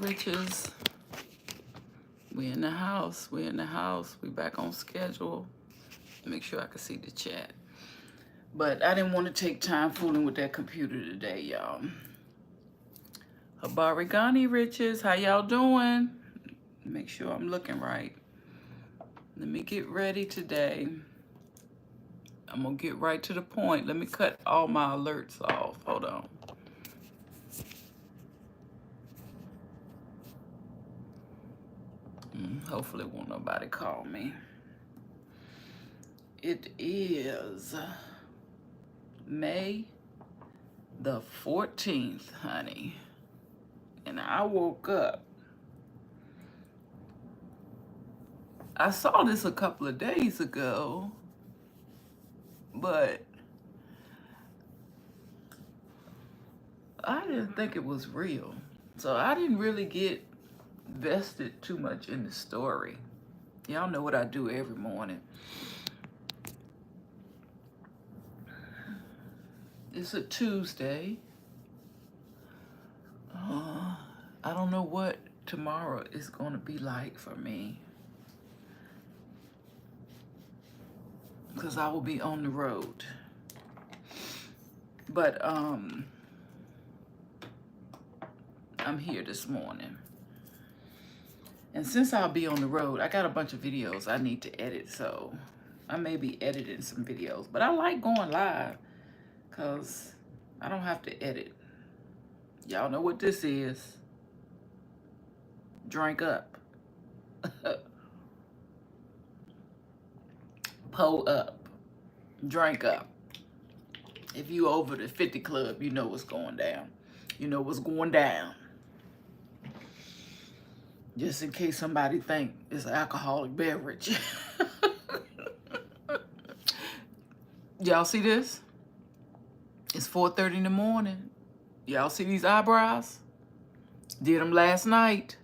Riches. We in the house. We in the house. We back on schedule. Make sure I can see the chat. But I didn't want to take time fooling with that computer today, y'all. Habarigani Riches, how y'all doing? Make sure I'm looking right. Let me get ready today. I'm gonna get right to the point. Let me cut all my alerts off. Hold on. Hopefully won't nobody call me. It is May the 14th, honey. And I woke up. I saw this a couple of days ago, but I didn't think it was real. So I didn't really get vested too much in the story. Y'all know what I do every morning. It's a Tuesday. I don't know what tomorrow is going to be like for me, because I will be on the road. But I'm here this morning. And since I'll be on the road, I got a bunch of videos I need to edit, so I may be editing some videos. But I like going live because I don't have to edit. Y'all know what this is. Drink up. Pull up. Drink up. If you over the 50 club, you know what's going down. You know what's going down. Just in case somebody think it's an alcoholic beverage. Y'all see this? It's 4:30 in the morning. Y'all see these eyebrows? Did them last night.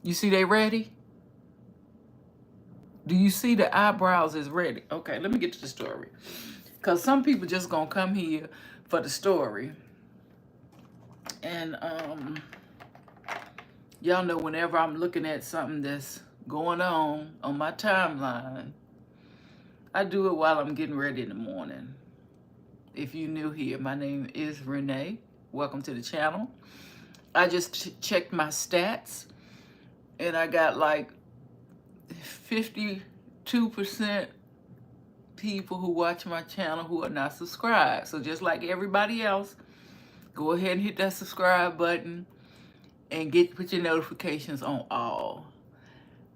You see they ready? Do you see the eyebrows is ready? Okay, let me get to the story. Because some people just gonna come here for the story. And y'all know whenever I'm looking at something that's going on my timeline, I do it while I'm getting ready in the morning. If you're new here, my name is Renee. Welcome to the channel. I just checked my stats, and I got like 52% people who watch my channel who are not subscribed. So just like everybody else, go ahead and hit that subscribe button and put your notifications on all.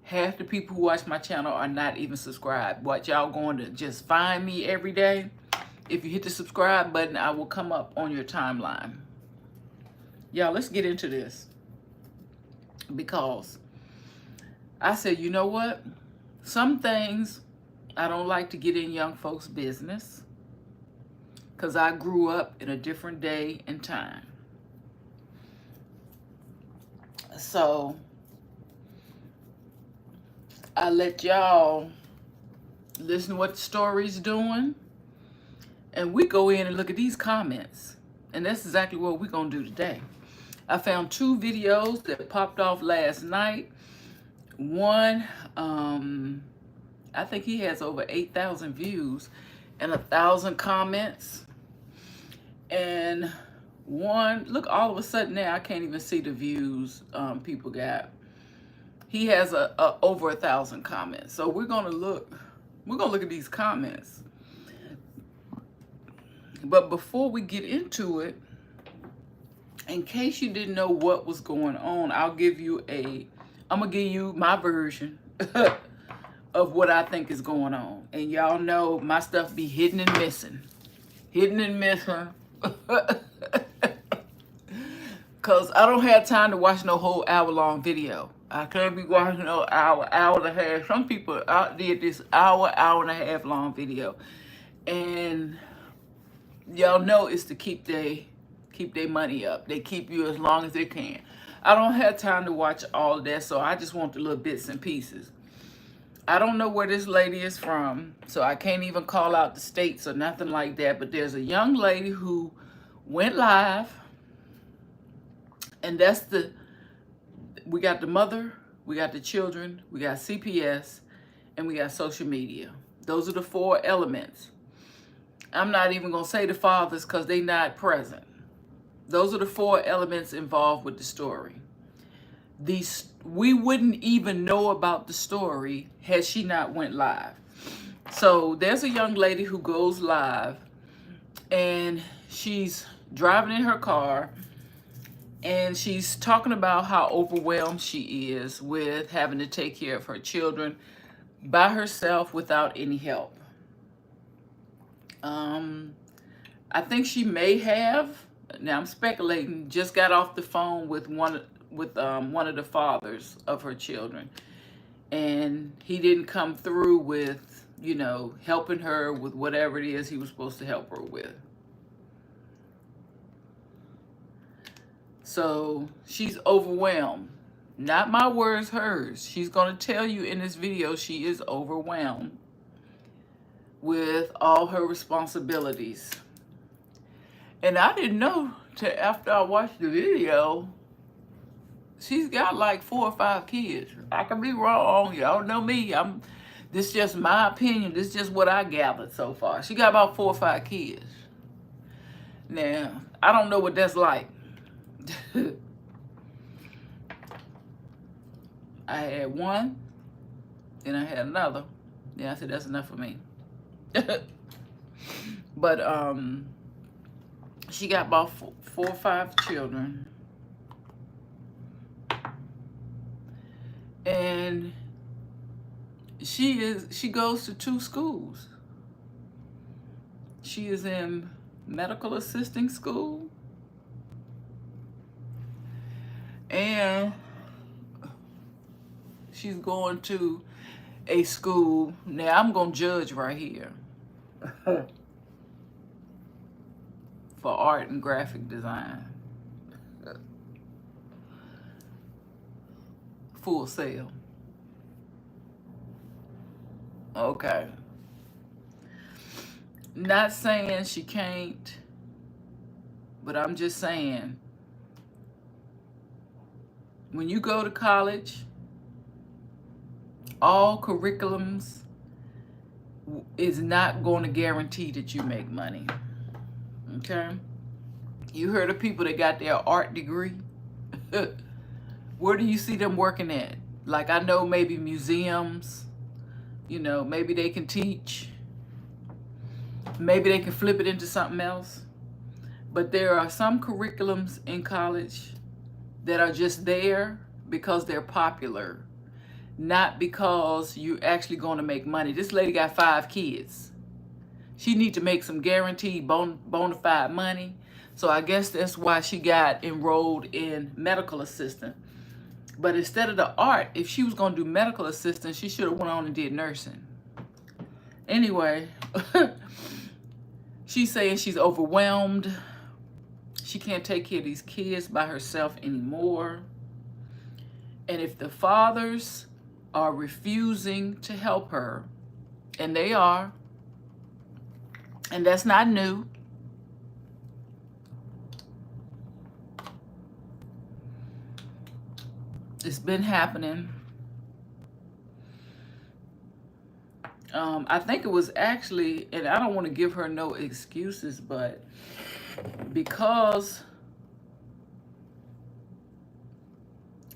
Half the people who watch my channel are not even subscribed. What, y'all going to just find me every day? If you hit the subscribe button, I will come up on your timeline. Y'all, let's get into this. Because I said, you know what? Some things I don't like to get in young folks' business, because I grew up in a different day and time. So I let y'all listen to what the story's doing, and we go in and look at these comments. And that's exactly what we're going to do today. I found 2 videos that popped off last night. One, I think he has over 8,000 views and 1,000 comments. And one, look, all of a sudden now I can't even see the views people got. He has over 1,000 comments. So we're gonna look at these comments. But before we get into it, in case you didn't know what was going on, I'm gonna give you my version of what I think is going on. And y'all know my stuff be hidden and missing. Hidden and missing. Cause I don't have time to watch no whole hour-long video. I can't be watching no hour and a half. Some people did this hour and a half long video. And y'all know it's to keep their money up. They keep you as long as they can. I don't have time to watch all of that, so I just want the little bits and pieces. I don't know where this lady is from, so I can't even call out the states or nothing like that, but there's a young lady who went live, and that's the we got the mother, we got the children, we got CPS, and we got social media. Those are the 4 elements. I'm not even going to say the fathers because they're not present. Those are the 4 elements involved with the story. We wouldn't even know about the story had she not went live. So there's a young lady who goes live, and she's driving in her car, and she's talking about how overwhelmed she is with having to take care of her children by herself without any help. I think she may have, now I'm speculating, just got off the phone with one of the fathers of her children, and he didn't come through with, you know, helping her with whatever it is he was supposed to help her with. So she's overwhelmed. Not my words, hers. She's going to tell you in this video she is overwhelmed with all her responsibilities. And I didn't know till after I watched the video, she's got like 4 or 5 kids. I could be wrong. Y'all know me. This is just my opinion. This is just what I gathered so far. She got about 4 or 5 kids. Now, I don't know what that's like. I had one, then I had another. Then I said, that's enough for me. But she got about 4 or 5 children. And she goes to 2 schools. She is in medical assisting school, and she's going to a school. Now I'm gonna judge right here for art and graphic design. Full Sail. Okay. Not saying she can't, but I'm just saying, when you go to college, all curriculums is not going to guarantee that you make money. Okay? You heard of people that got their art degree? Where do you see them working at? Like, I know maybe museums, you know, maybe they can teach. Maybe they can flip it into something else. But there are some curriculums in college that are just there because they're popular, not because you're actually going to make money. This lady got 5 kids. She need to make some guaranteed bona fide money. So I guess that's why she got enrolled in medical assistant. But instead of the art, if she was going to do medical assistant, she should have went on and did nursing. Anyway, she's saying she's overwhelmed. She can't take care of these kids by herself anymore. And if the fathers are refusing to help her, and they are, and that's not new, it's been happening. I think it was actually, and I don't want to give her no excuses, but because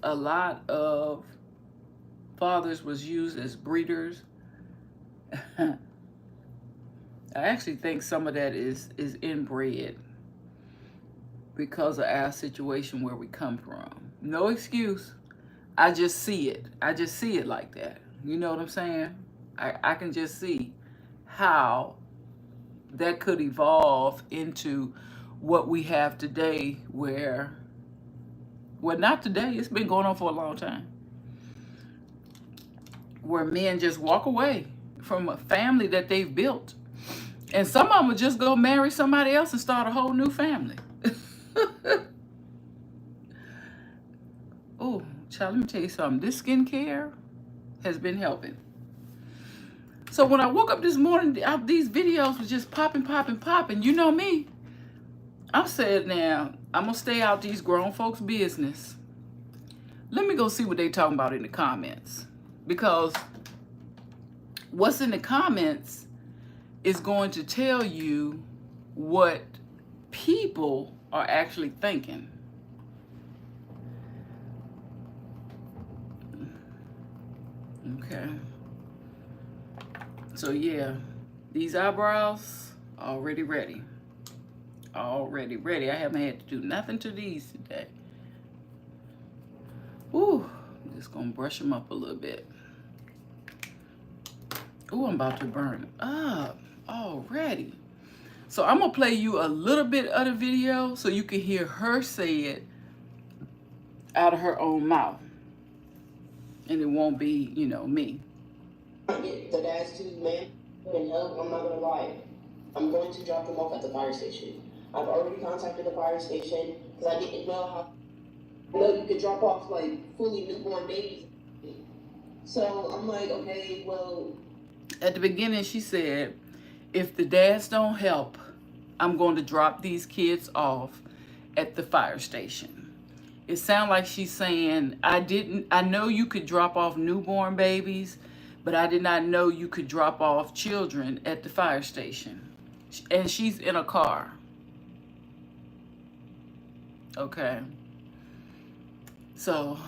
a lot of fathers was used as breeders, I actually think some of that is inbred because of our situation where we come from. No excuse. I just see it. I just see it like that. You know what I'm saying? I can just see how that could evolve into what we have today, where, well, not today, it's been going on for a long time, where men just walk away from a family that they've built. And some of them would just go marry somebody else and start a whole new family. Oh, child, let me tell you something. This skincare has been helping. So when I woke up this morning, these videos were just popping. You know me. I said, now, I'm going to stay out these grown folks' business. Let me go see what they talking about in the comments, because what's in the comments is going to tell you what people are actually thinking. Okay. So yeah, these eyebrows already ready. Already ready. I haven't had to do nothing to these today. Ooh, I'm just gonna brush them up a little bit. Ooh, I'm about to burn up already. So I'm gonna play you a little bit of the video so you can hear her say it out of her own mouth. And it won't be, you know, me. The dad's too, man, and help, I'm not gonna lie. I'm going to drop them off at the fire station. I've already contacted the fire station because I didn't know how. I know you could drop off like fully newborn babies. So I'm like, okay, well. At the beginning, she said, if the dads don't help, I'm going to drop these kids off at the fire station. It sounds like she's saying, I know you could drop off newborn babies, but I did not know you could drop off children at the fire station. And she's in a car. Okay. So,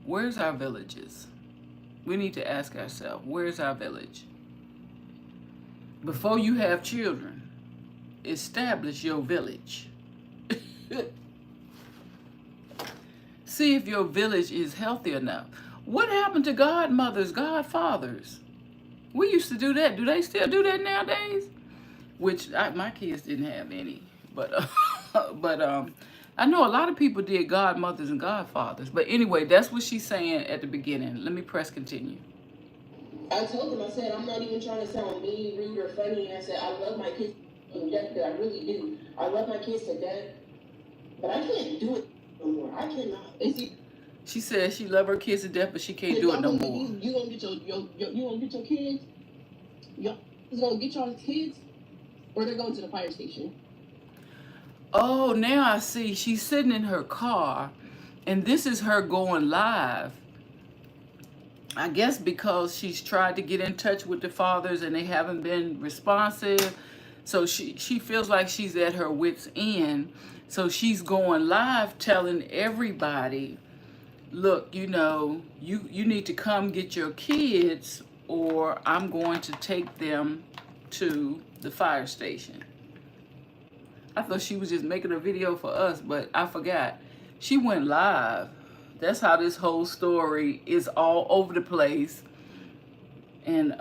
where's our villages? We need to ask ourselves, where's our village? Before you have children, establish your village. See if your village is healthy enough. What happened to godmothers, godfathers? We used to do that. Do they still do that nowadays? Which my kids didn't have any, but I know a lot of people did godmothers and godfathers. But anyway, that's what she's saying at the beginning. Let me press continue. I told them, I said, I'm not even trying to sound mean, rude, or funny. And I said, I love my kids to death, because I really do. I love my kids to death, but I can't do it no more. I cannot. She says she love her kids to death, but she can't do it no more. You gonna get you gonna get your kids? Y'all gonna get your kids, or they're going to the fire station? Oh, now I see. She's sitting in her car, and this is her going live. I guess because she's tried to get in touch with the fathers and they haven't been responsive. So she feels like she's at her wit's end. So she's going live telling everybody, look, you know, you need to come get your kids or I'm going to take them to the fire station. I thought she was just making a video for us, but I forgot. She went live. That's how this whole story is all over the place. And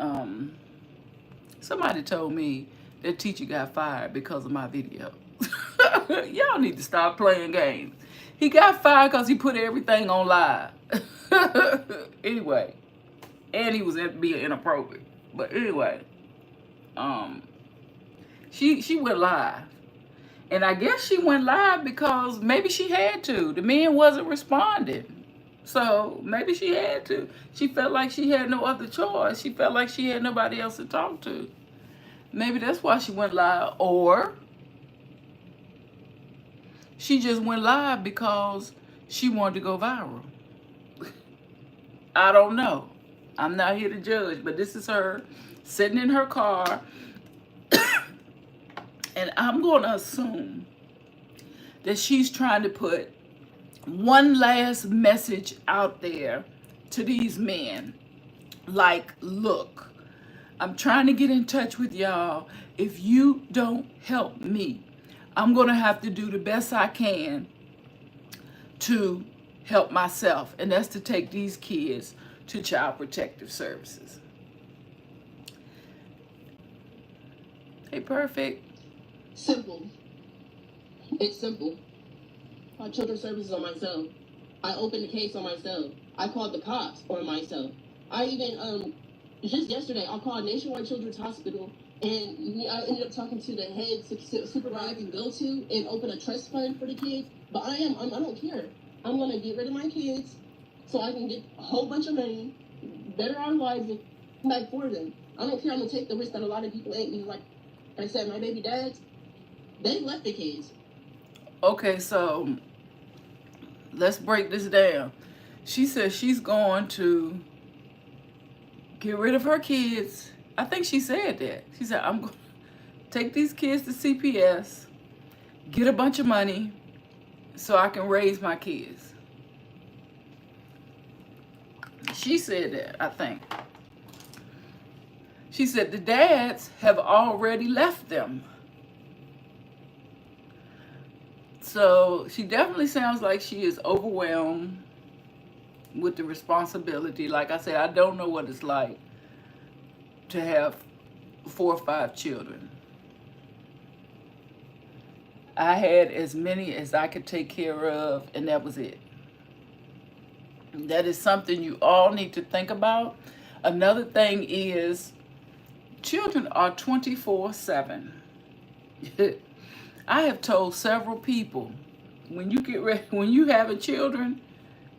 somebody told me that teacher got fired because of my video. Y'all need to stop playing games. He got fired because he put everything on live. Anyway, and he was being inappropriate. But anyway, she went live. And I guess she went live because maybe she had to. The man wasn't responding. So maybe she had to. She felt like she had no other choice. She felt like she had nobody else to talk to. Maybe that's why she went live. Or she just went live because she wanted to go viral. I don't know. I'm not here to judge, but this is her sitting in her car. And I'm going to assume that she's trying to put one last message out there to these men. Like, look, I'm trying to get in touch with y'all. If you don't help me, I'm going to have to do the best I can to help myself. And that's to take these kids to Child Protective Services. Hey, perfect. Simple. It's simple. I children's services on myself. I opened the case on myself. I called the cops on myself. I even, just yesterday, I called Nationwide Children's Hospital, and I ended up talking to the head supervisor I can go to and open a trust fund for the kids. But I don't care. I'm going to get rid of my kids so I can get a whole bunch of money, better our lives, and come back for them. I don't care. I'm going to take the risk that a lot of people ain't me. Like I said, my baby dads, they left the kids. Okay, so let's break this down. She says she's going to get rid of her kids. I think she said that. She said, I'm going to take these kids to CPS, get a bunch of money so I can raise my kids. She said that, I think. She said the dads have already left them. So she definitely sounds like she is overwhelmed with the responsibility. Like I said, I don't know what it's like to have 4 or 5 children. I had as many as I could take care of, and that was it. That is something you all need to think about. Another thing is, children are 24/7. I have told several people, when you get ready, when you having children,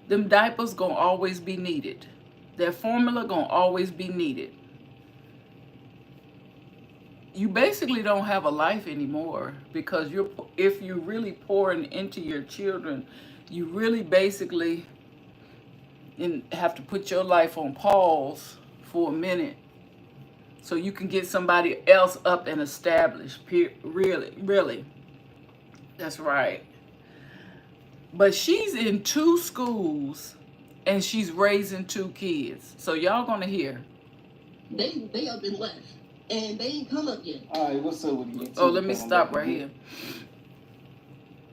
them diapers gonna always be needed. That formula gonna always be needed. You basically don't have a life anymore, because if you're really pouring into your children, you really basically have to put your life on pause for a minute so you can get somebody else up and established. Really. That's right. But she's in 2 schools and she's raising 2 kids. So y'all gonna hear. They up and left. And they ain't come up yet. All right, what's up with you? Oh, let me stop right here.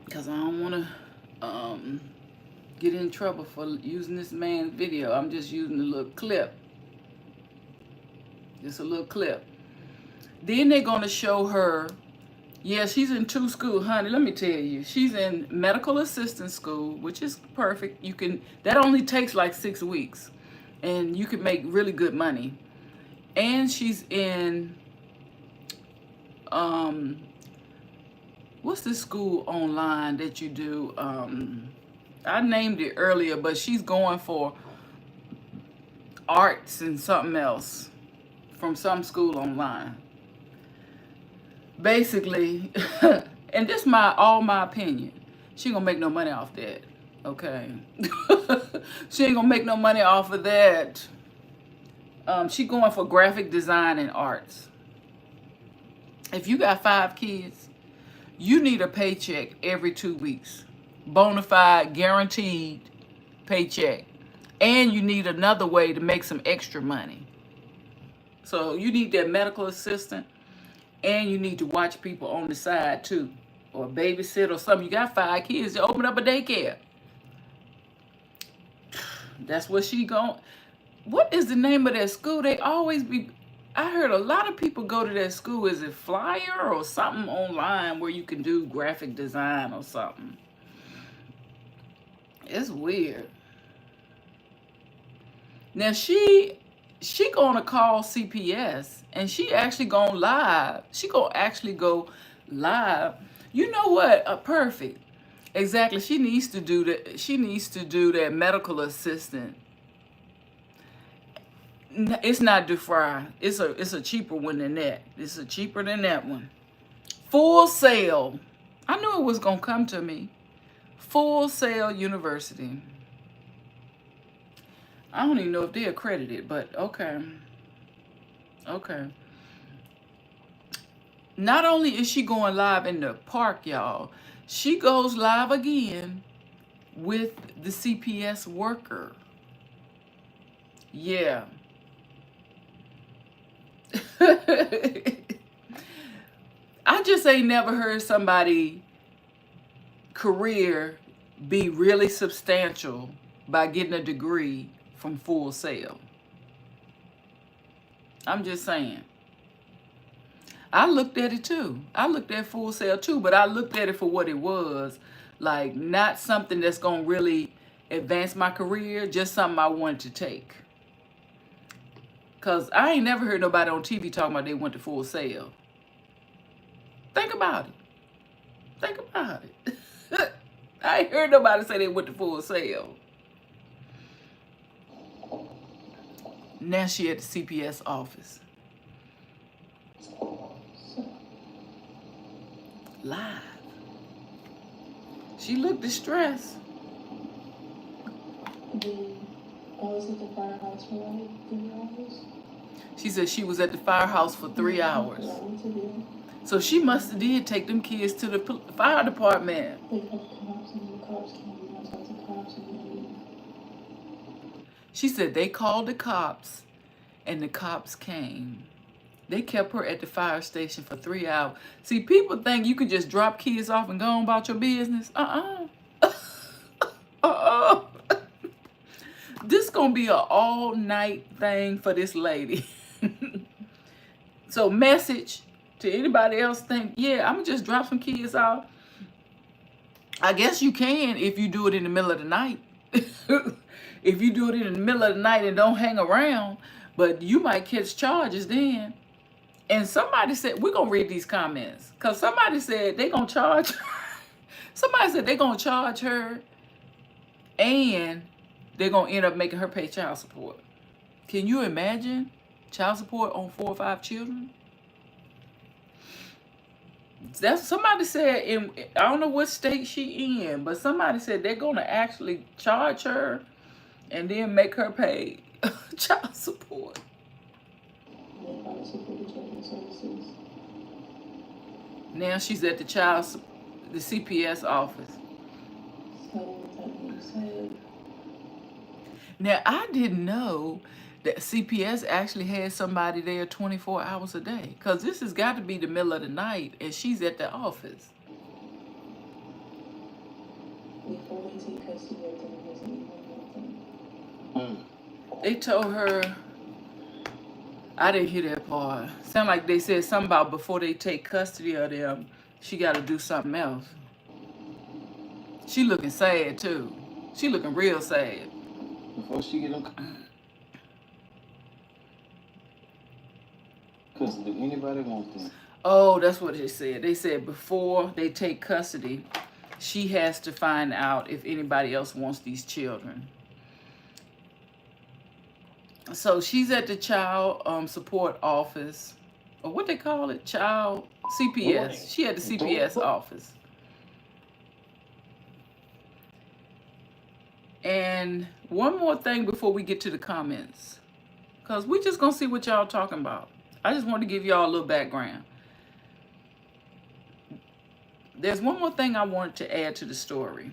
Because I don't want to get in trouble for using this man's video. I'm just using a little clip. Just a little clip. Then they're going to show her. Yeah, she's in 2 schools. Honey, let me tell you. She's in medical assistant school, which is perfect. That only takes like 6 weeks. And you can make really good money. And she's in, what's this school online that you do? I named it earlier, but she's going for arts and something else from some school online. Basically, and this all my opinion, she ain't gonna make no money off that, okay? She ain't gonna make no money off of that. She going for graphic design and arts. If you got 5 kids, you need a paycheck every 2 weeks. Bona fide, guaranteed paycheck. And you need another way to make some extra money. So you need that medical assistant, and you need to watch people on the side too, or babysit or something. You got 5 kids, to open up a daycare. That's what she going. What is the name of that school? They always be. I heard a lot of people go to that school. Is it Flyer or something online where you can do graphic design or something? It's weird. Now she gonna call CPS, and she actually gonna live. She gonna actually go live. You know what? Perfect. Exactly. She needs to do that. She needs to do that medical assistant. It's not DeFry. It's a cheaper one than that. It's a cheaper than that one. Full Sail. I knew it was gonna come to me. Full Sail University. I don't even know if they're accredited, but okay. Okay. Not only is she going live in the park, y'all, she goes live again with the CPS worker. Yeah. I just ain't never heard somebody career be really substantial by getting a degree from Full Sail. I'm just saying. I looked at it too. I looked at Full Sail too, but I looked at it for what it was. Like, not something that's going to really advance my career, just something I wanted to take. Because I ain't never heard nobody on TV talking about they went to Full Sail. Think about it. Think about it. I ain't heard nobody say they went to Full Sail. Now she at the CPS office. Live. She looked distressed. Then I was at the firehouse for like 3 hours. She said she was at the firehouse for 3 hours. I went to them. So she must have did take them kids to the fire department. They called the cops and the cops came and I talked to the cops and then She said they called the cops and the cops came. They kept her at the fire station for 3 hours. See, people think you can just drop kids off and go on about your business. This gonna be an all-night thing for this lady. So message to anybody else think, yeah, I'm gonna just drop some kids off. I guess you can if you do it in the middle of the night. If you do it in the middle of the night and don't hang around, but you might catch charges then. And somebody said, we're gonna read these comments, because somebody said they gonna charge her. Somebody said they gonna charge her and they're gonna end up making her pay child support. Can you imagine child support on 4 or 5 children? That's somebody said in, I don't know what state she in, but somebody said they're gonna actually charge her and then make her pay child support. Now she's at the CPS office. Now, I didn't know that CPS actually had somebody there 24 hours a day, because this has got to be the middle of the night and she's at the office. They told her, I didn't hear that part. Sound like they said something about before they take custody of them, she got to do something else. She looking sad too. She looking real sad. Before she get them, because do anybody want them? Oh, that's what they said. They said before they take custody, she has to find out if anybody else wants these children. So she's at the child support office, or what they call it, child CPS. She at the CPS office. And one more thing before we get to the comments, because we just gonna see what y'all talking about. I just want to give y'all a little background. There's one more thing I wanted to add to the story.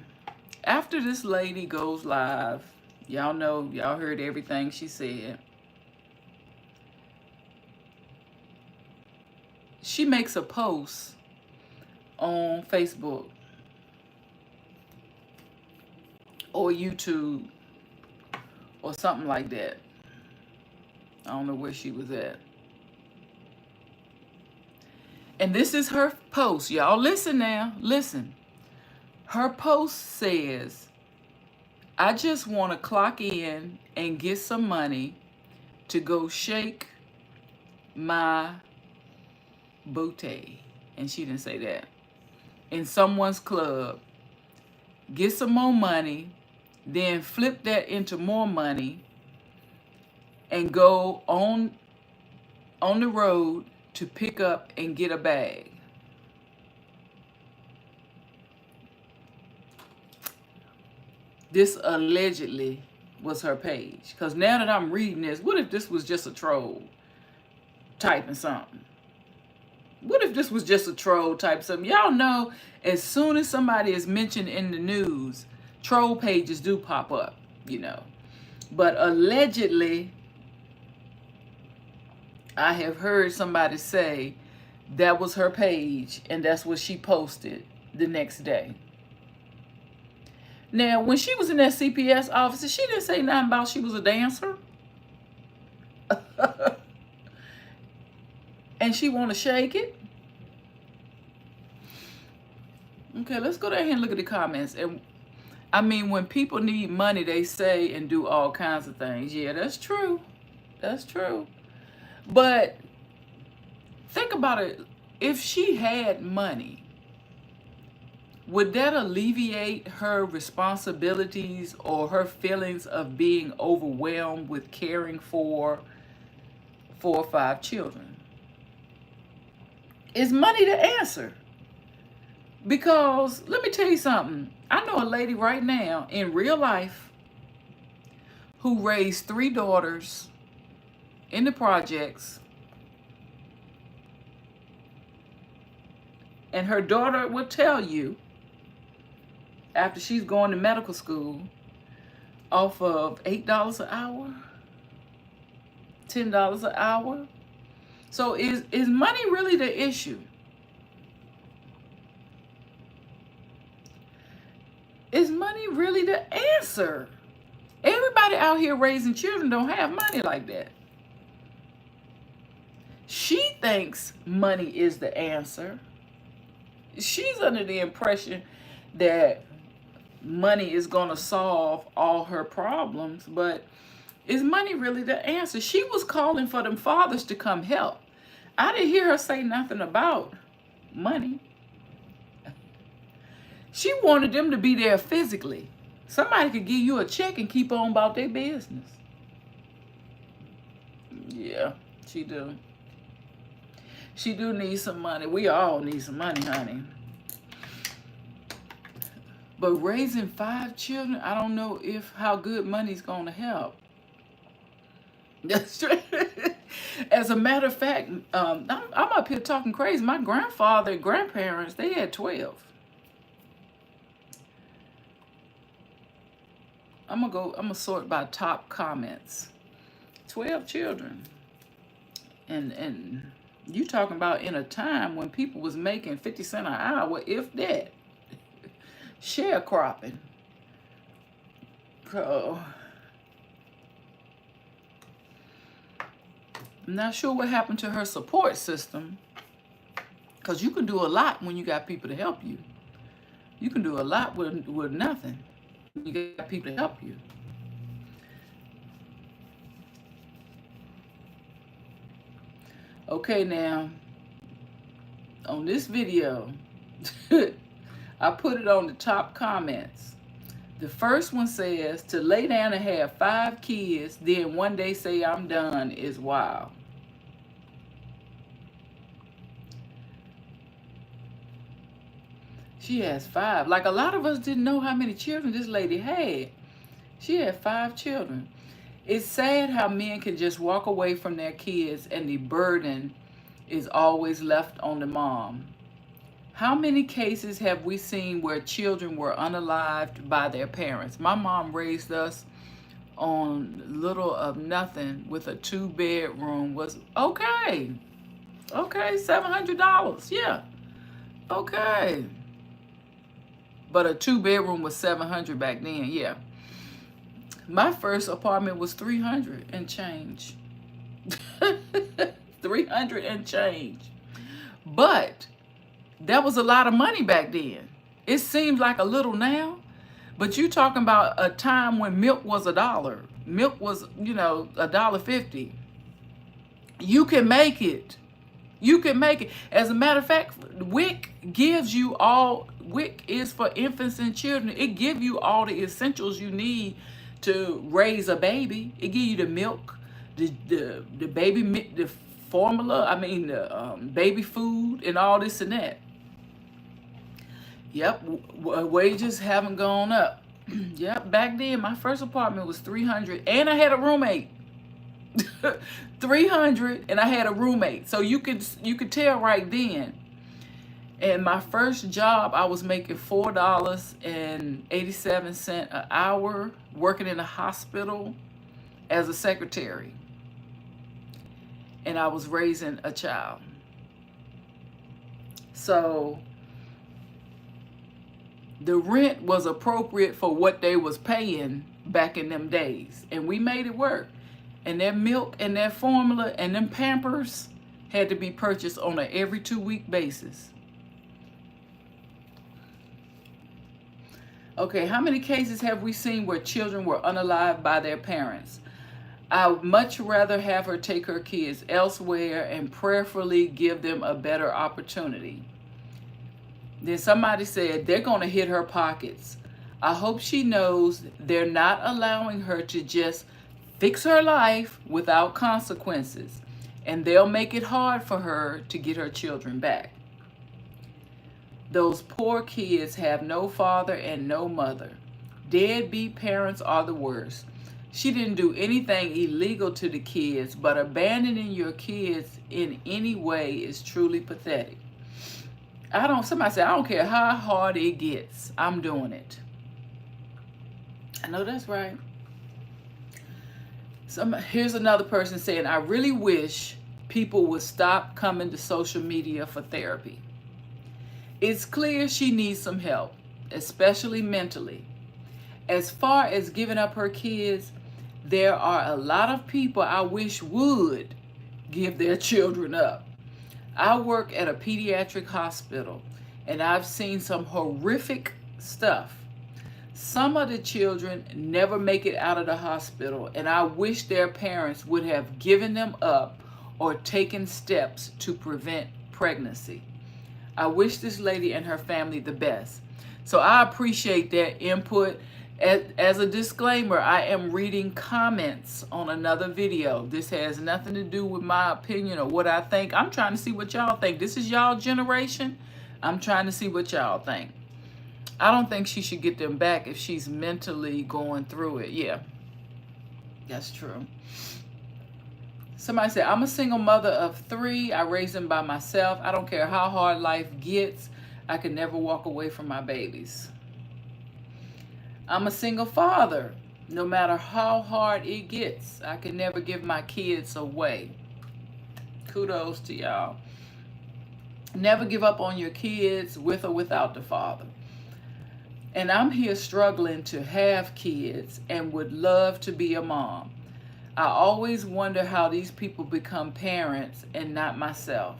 After this lady goes live, y'all know, y'all heard everything she said. She makes a post on Facebook or YouTube or something like that. I don't know where she was at. And this is her post. Y'all listen now. Listen. Her post says, I just want to clock in and get some money to go shake my booty. And she didn't say that. In someone's club. Get some more money. Then flip that into more money. And go on the road to pick up and get a bag. This allegedly was her page. Because now that I'm reading this, what if this was just a troll typing something? What if this was just a troll type something? Y'all know, as soon as somebody is mentioned in the news, troll pages do pop up, you know. But allegedly, I have heard somebody say that was her page and that's what she posted the next day. Now, when she was in that CPS office, she didn't say nothing about she was a dancer. And she want to shake it. Okay, let's go down here and look at the comments. And I mean, when people need money, they say and do all kinds of things. Yeah, that's true. That's true. But think about it. If she had money, would that alleviate her responsibilities or her feelings of being overwhelmed with caring for 4 or 5 children? Is money the answer? Because let me tell you something. I know a lady right now in real life who raised 3 daughters in the projects, and her daughter will tell you, after she's going to medical school, off of $8 an hour, $10 an hour. So is money really the issue? Is money really the answer? Everybody out here raising children don't have money like that. She thinks money is the answer. She's under the impression that money is going to solve all her problems, but is money really the answer? She was calling for them fathers to come help. I didn't hear her say nothing about money. She wanted them to be there physically. Somebody could give you a check and keep on about their business. Yeah, she do. She do need some money. We all need some money, honey. But raising 5 children, I don't know how good money's going to help. That's true. As a matter of fact, I'm up here talking crazy. My grandfather and grandparents, they had 12. I'm gonna sort by top comments. 12 children. And you talking about in a time when people was making 50 cents an hour, if that. Sharecropping. So, I'm not sure what happened to her support system, because you can do a lot when you got people to help you. You can do a lot with nothing. You got people to help you. Okay, now, on this video, I put it on the top comments. The first one says, to lay down and have 5 kids, then one day say I'm done is wild. She has 5. Like, a lot of us didn't know how many children this lady had. She had 5 children. It's sad how men can just walk away from their kids and the burden is always left on the mom. How many cases have we seen where children were unalived by their parents? My mom raised us on little of nothing with a 2-bedroom. Was okay. Okay, $700. Yeah. Okay. But a 2-bedroom was $700 back then, yeah. My first apartment was $300 and change. $300 and change. But that was a lot of money back then. It seems like a little now, but you talking about a time when milk was $1. Milk was, $1.50. You can make it. You can make it. As a matter of fact, WIC is for infants and children. It gives you all the essentials you need to raise a baby. It gives you the milk, the baby, the formula, the baby food and all this and that. Yep, wages haven't gone up. Yep, back then my first apartment was $300 and I had a roommate. $300 and I had a roommate. So you could tell right then. And my first job, I was making $4.87 an hour working in a hospital as a secretary. And I was raising a child. So the rent was appropriate for what they was paying back in them days. And we made it work. And their milk and their formula and them Pampers had to be purchased on an every 2-week basis. Okay, how many cases have we seen where children were unalived by their parents? I would much rather have her take her kids elsewhere and prayerfully give them a better opportunity. Then somebody said they're going to hit her pockets. I hope she knows they're not allowing her to just fix her life without consequences, and they'll make it hard for her to get her children back. Those poor kids have no father and no mother. Deadbeat parents are the worst. She didn't do anything illegal to the kids, but abandoning your kids in any way is truly pathetic. Somebody said, I don't care how hard it gets, I'm doing it. I know that's right. Here's another person saying, I really wish people would stop coming to social media for therapy. It's clear she needs some help, especially mentally. As far as giving up her kids, there are a lot of people I wish would give their children up. I work at a pediatric hospital, and I've seen some horrific stuff. Some of the children never make it out of the hospital, and I wish their parents would have given them up or taken steps to prevent pregnancy. I wish this lady and her family the best. So I appreciate that input. As a disclaimer, I am reading comments on another video. This has nothing to do with my opinion or what I think. I'm trying to see what y'all think. This is y'all generation. I'm trying to see what y'all think. I don't think she should get them back if she's mentally going through it. Yeah, that's true. Somebody said, I'm a single mother of 3. I raised them by myself. I don't care how hard life gets. I can never walk away from my babies. I'm a single father. No matter how hard it gets, I can never give my kids away. Kudos to y'all. Never give up on your kids with or without the father. And I'm here struggling to have kids and would love to be a mom. I always wonder how these people become parents and not myself.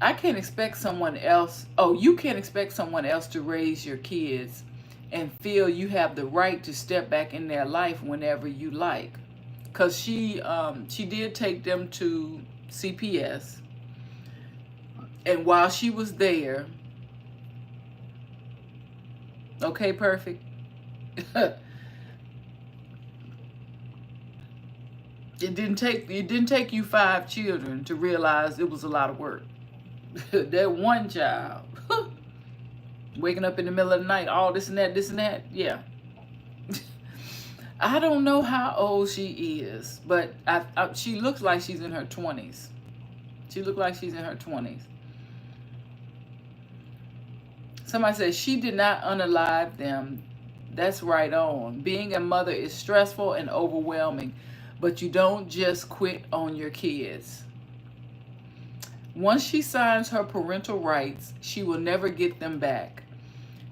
I can't expect someone else. Oh, you can't expect someone else to raise your kids and feel you have the right to step back in their life whenever you like. Because she did take them to CPS. And while she was there, okay, perfect. It didn't take you 5 children to realize it was a lot of work. That one child waking up in the middle of the night, all this and that, yeah. I don't know how old she is, but she looks like she's in her 20s. She looked like she's in her 20s. Somebody says she did not unalive them. That's right on. Being a mother is stressful and overwhelming, but you don't just quit on your kids. Once she signs her parental rights, she will never get them back.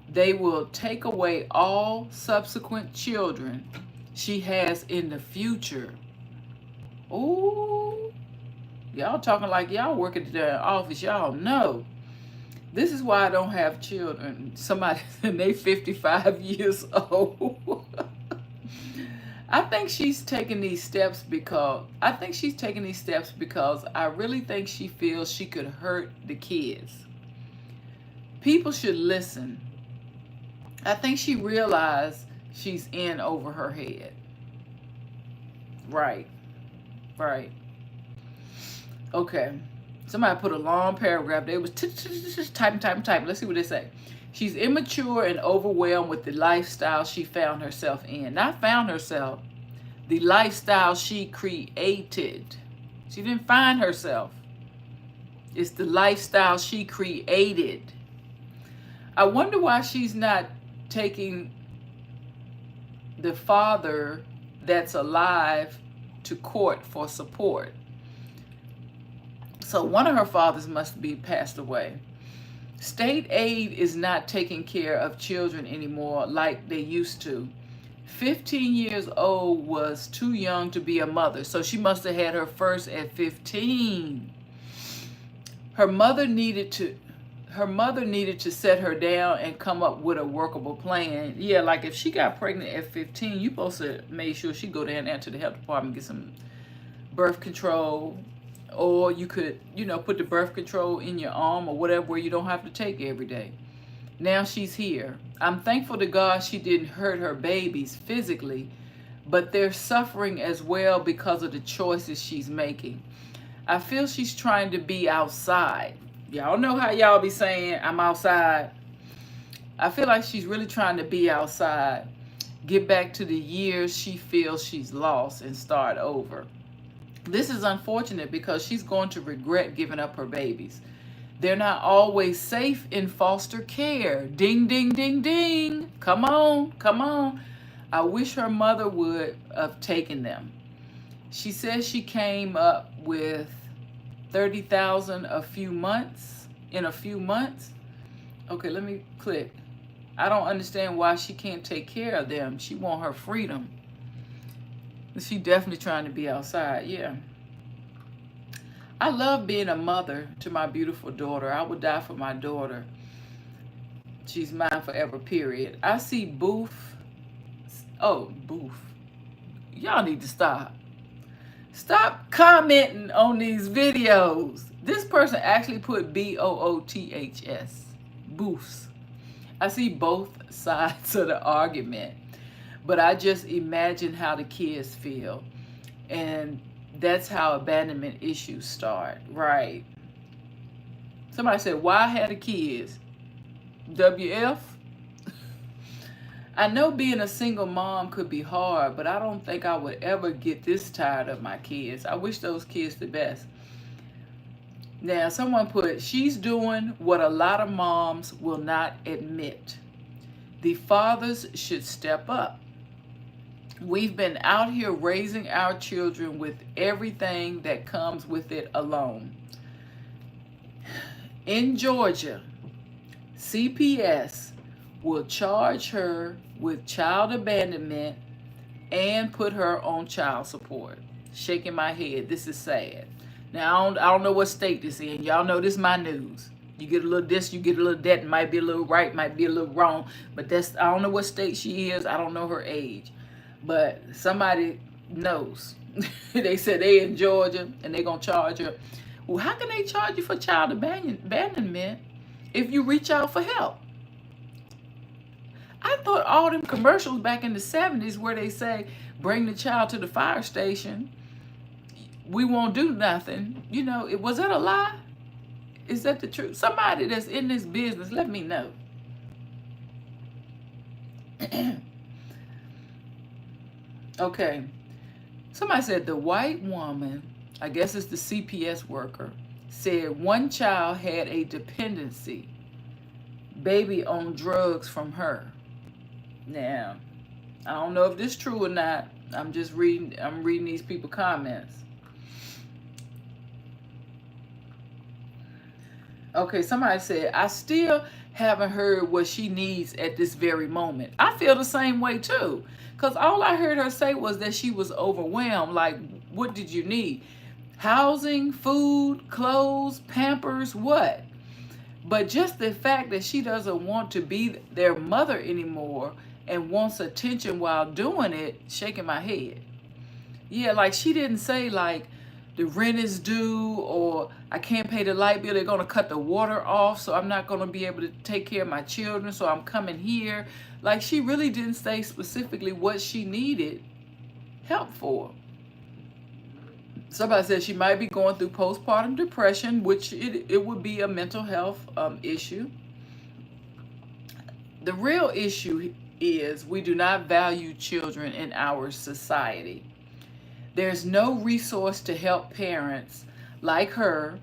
They will take away all subsequent children she has in the future. Ooh, y'all talking like y'all work at the office. Y'all know. This is why I don't have children. Somebody, and they 55 years old. I think she's taking these steps because I really think she feels she could hurt the kids. People should listen. I think she realized she's in over her head. Right. Okay. Somebody put a long paragraph. They was typing. Let's see what they say. She's immature and overwhelmed with the lifestyle she found herself in. Not found herself, the lifestyle she created. She didn't find herself. It's the lifestyle she created. I wonder why she's not taking the father that's alive to court for support. So one of her fathers must be passed away. State aid is not taking care of children anymore like they used to. 15 years old was too young to be a mother, so she must have had her first at 15. Her mother needed to set her down and come up with a workable plan. Yeah, like if she got pregnant at 15, you supposed to make sure she go down there to the health department, get some birth control. Or you could, put the birth control in your arm or whatever where you don't have to take it every day. Now she's here. I'm thankful to God she didn't hurt her babies physically, but they're suffering as well because of the choices she's making. I feel she's trying to be outside. Y'all know how y'all be saying, I'm outside. I feel like she's really trying to be outside. get back to the years she feels she's lost and start over. This is unfortunate because she's going to regret giving up her babies. They're not always safe in foster care. Ding, ding, ding, ding. Come on, come on. I wish her mother would have taken them. She says she came up with 30,000 in a few months. Okay, let me click. I don't understand why she can't take care of them. She want her freedom. She definitely trying to be outside, yeah. I love being a mother to my beautiful daughter. I would die for my daughter. She's mine forever, period. I see Boof. Oh, Boof. Y'all need to stop. Stop commenting on these videos. This person actually put BOOTHS. Boofs. I see both sides of the argument, but I just imagine how the kids feel. And that's how abandonment issues start, right? Somebody said, why had the kids? WF? I know being a single mom could be hard, but I don't think I would ever get this tired of my kids. I wish those kids the best. Now, someone put, she's doing what a lot of moms will not admit. The fathers should step up. We've been out here raising our children with everything that comes with it alone. In Georgia, CPS will charge her with child abandonment and put her on child support. Shaking my head. This is sad. Now, I don't know what state this is in. Y'all know this is my news. You get a little this, you get a little that. Might be a little right, might be a little wrong. But that's, I don't know what state she is. I don't know her age. But somebody knows. They said they in Georgia and they're going to charge her. Well, how can they charge you for child abandonment if you reach out for help? I thought all them commercials back in the 70s where they say, bring the child to the fire station, we won't do nothing. You know, was that a lie? Is that the truth? Somebody that's in this business, let me know. Okay. Somebody said the white woman, I guess it's the CPS worker, said one child had a dependency, baby on drugs from her. Now, I don't know if this is true or not. I'm reading these people's comments. Okay, somebody said, I still haven't heard what she needs at this very moment. I feel the same way too. Because all I heard her say was that she was overwhelmed. Like, what did you need? Housing, food, clothes, Pampers, what? But just the fact that she doesn't want to be their mother anymore and wants attention while doing it, shaking my head. Yeah, like she didn't say like the rent is due or I can't pay the light bill. They're going to cut the water off, so I'm not going to be able to take care of my children, so I'm coming here. Like she really didn't say specifically what she needed help for. Somebody said she might be going through postpartum depression, which it would be a mental health issue. The real issue is we do not value children in our society. There's no resource to help parents like her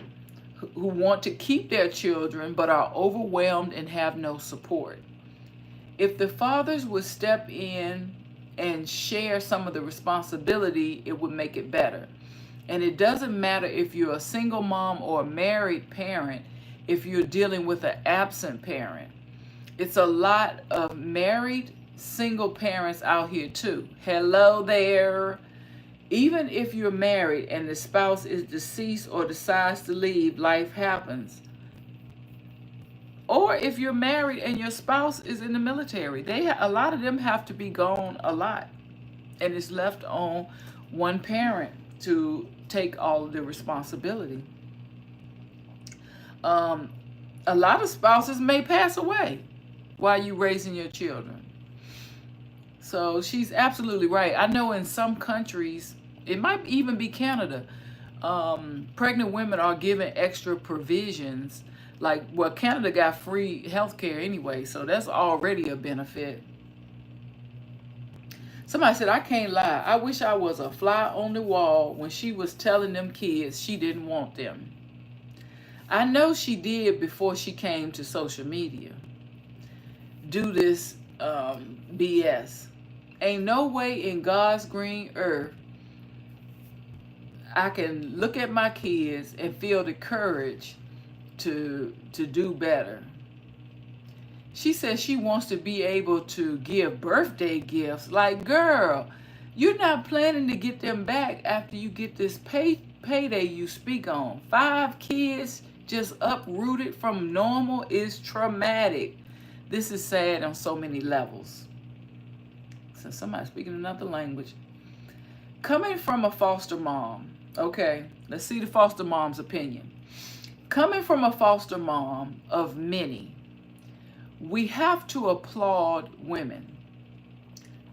who want to keep their children but are overwhelmed and have no support. If the fathers would step in and share some of the responsibility, it would make it better. And it doesn't matter if you're a single mom or a married parent, if you're dealing with an absent parent. It's a lot of married single parents out here too. Hello there. Even if you're married and the spouse is deceased or decides to leave, life happens. Or if you're married and your spouse is in the military, a lot of them have to be gone a lot. And it's left on one parent to take all of the responsibility. A lot of spouses may pass away while you're raising your children. So she's absolutely right. I know in some countries, it might even be Canada, pregnant women are given extra provisions. Like, well, Canada got free health care anyway, so that's already a benefit. Somebody said, I can't lie. I wish I was a fly on the wall when she was telling them kids she didn't want them. I know she did before she came to social media. Do this BS. Ain't no way in God's green earth I can look at my kids and feel the courage to do better. She says she wants to be able to give birthday gifts. Like, girl, you're not planning to get them back after you get this payday you speak on. 5 kids just uprooted from normal is traumatic. This is sad on so many levels. So somebody speaking another language. Coming from a foster mom, okay, let's see the foster mom's opinion. Coming from a foster mom of many, we have to applaud women.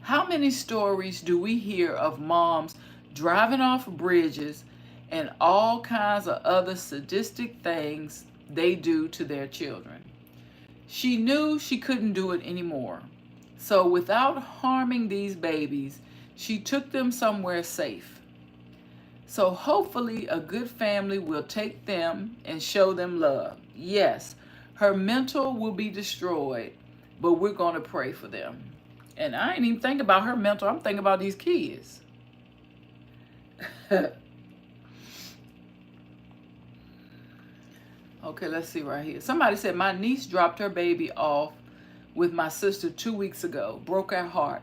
How many stories do we hear of moms driving off bridges and all kinds of other sadistic things they do to their children? She knew she couldn't do it anymore. So without harming these babies, she took them somewhere safe. So hopefully a good family will take them and show them love. Yes, her mental will be destroyed, but we're going to pray for them. And I ain't even thinking about her mental. I'm thinking about these kids. Okay, let's see right here. Somebody said, my niece dropped her baby off with my sister 2 weeks ago. Broke her heart.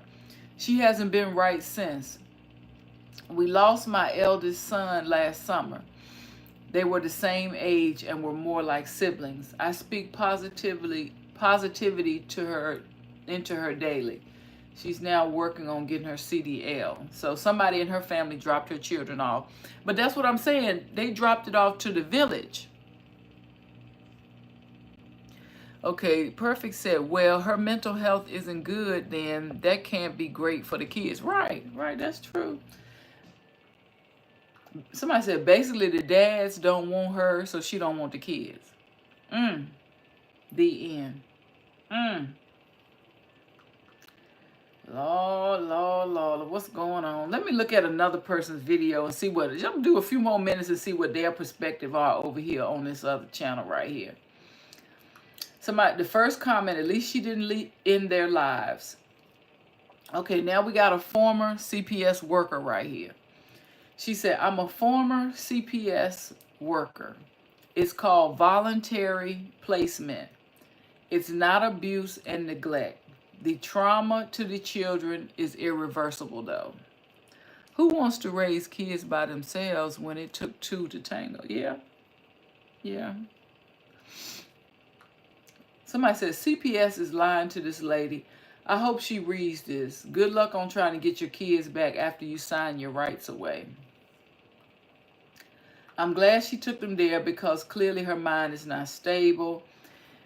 She hasn't been right since. We lost my eldest son last summer. They were the same age and were more like siblings. I speak positivity to her, into her daily. She's now working on getting her CDL. So somebody in her family dropped her children off. But that's what I'm saying. They dropped it off to the village. Okay, Perfect said, well, her mental health isn't good, then that can't be great for the kids. Right, that's true. Somebody said, basically the dads don't want her, so she don't want the kids. The end. Lord, what's going on? Let me look at another person's video and see what, I'm do a few more minutes and see what their perspective are over here on this other channel right here. Somebody, the first comment, at least she didn't end their lives. Okay, now we got a former CPS worker right here. She said, I'm a former CPS worker. It's called voluntary placement. It's not abuse and neglect. The trauma to the children is irreversible though. Who wants to raise kids by themselves when it took 2 to tango? Yeah. Somebody says, CPS is lying to this lady. I hope she reads this. Good luck on trying to get your kids back after you sign your rights away. I'm glad she took them there because clearly her mind is not stable.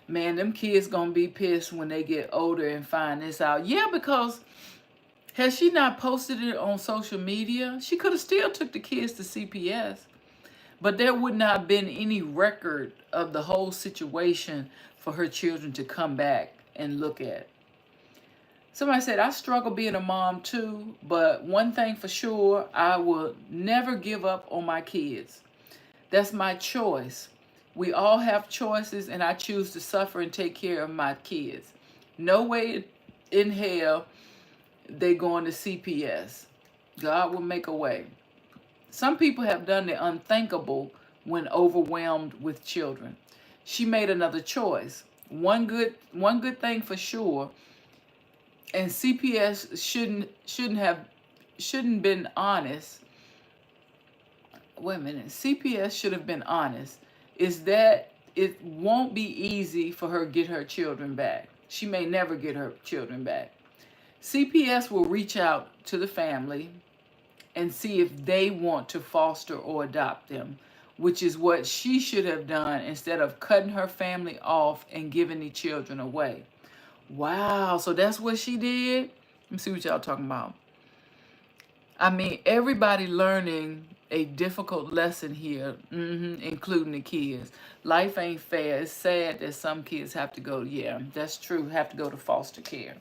Man, them kids gonna be pissed when they get older and find this out. Yeah, because has she not posted it on social media? She could have still took the kids to CPS. But there would not have been any record of the whole situation for her children to come back and look at. Somebody said, I struggle being a mom too, but one thing for sure, I will never give up on my kids. That's my choice. We all have choices, and I choose to suffer and take care of my kids. No way in hell they going to CPS. God will make a way. Some people have done the unthinkable when overwhelmed with children. She made another choice. One good thing for sure, and CPS shouldn't been honest. Wait a minute. CPS should have been honest. Is that it won't be easy for her to get her children back. She may never get her children back. CPS will reach out to the family and see if they want to foster or adopt them, which is what she should have done instead of cutting her family off and giving the children away. Wow, so that's what she did? Let me see what y'all talking about. I mean, everybody learning a difficult lesson here, including the kids. Life ain't fair. It's sad that some kids have to go, yeah, that's true, have to go to foster care.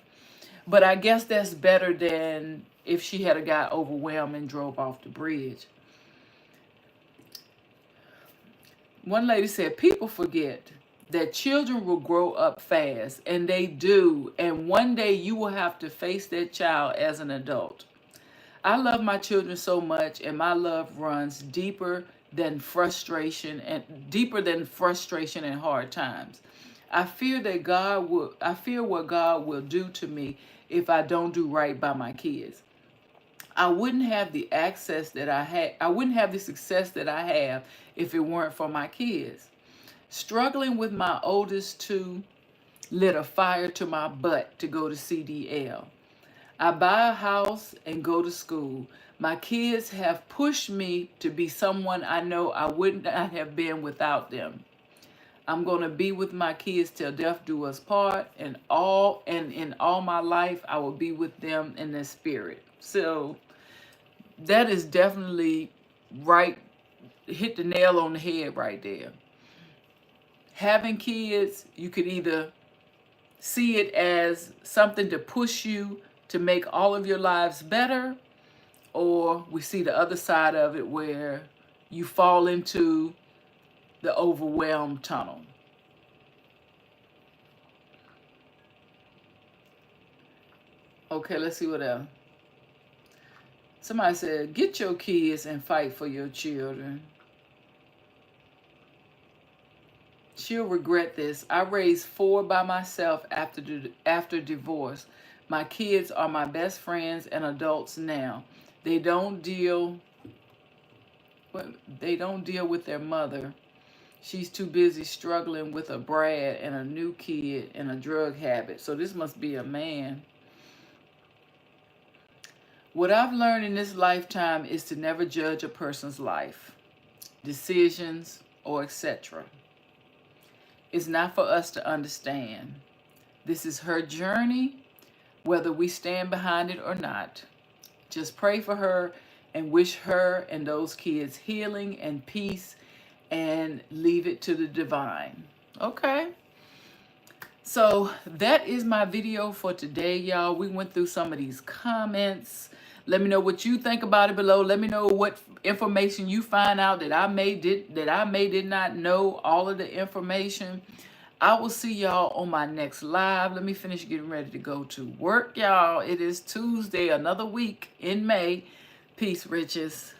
But I guess that's better than if she had got overwhelmed and drove off the bridge. One lady said, people forget that children will grow up fast, and they do. And one day you will have to face that child as an adult. I love my children so much, and my love runs deeper than frustration and hard times. I fear what God will do to me if I don't do right by my kids. I wouldn't have the access that I wouldn't have the success that I have if it weren't for my kids. Struggling with my oldest two lit a fire to my butt to go to CDL. I buy a house and go to school. My kids have pushed me to be someone I know I would not have been without them. I'm going to be with my kids till death do us part, and in all my life I will be with them in their spirit. So that is definitely right, hit the nail on the head right there. Having kids, you could either see it as something to push you to make all of your lives better, or we see the other side of it where you fall into the overwhelmed tunnel. Okay, let's see what else. Somebody said, get your kids and fight for your children. She'll regret this. I raised 4 by myself after divorce. My kids are my best friends and adults now. They don't deal with their mother. She's too busy struggling with a Brad and a new kid and a drug habit. So this must be a man. What I've learned in this lifetime is to never judge a person's life, decisions, or etc. It's not for us to understand. This is her journey, whether we stand behind it or not. Just pray for her and wish her and those kids healing and peace, and leave it to the divine. Okay? So that is my video for today, y'all. We went through some of these comments. Let me know what you think about it below. Let me know what information you find out that I may did not know all of the information. I will see y'all on my next live. Let me finish getting ready to go to work, y'all. It is Tuesday, another week in May. Peace, riches.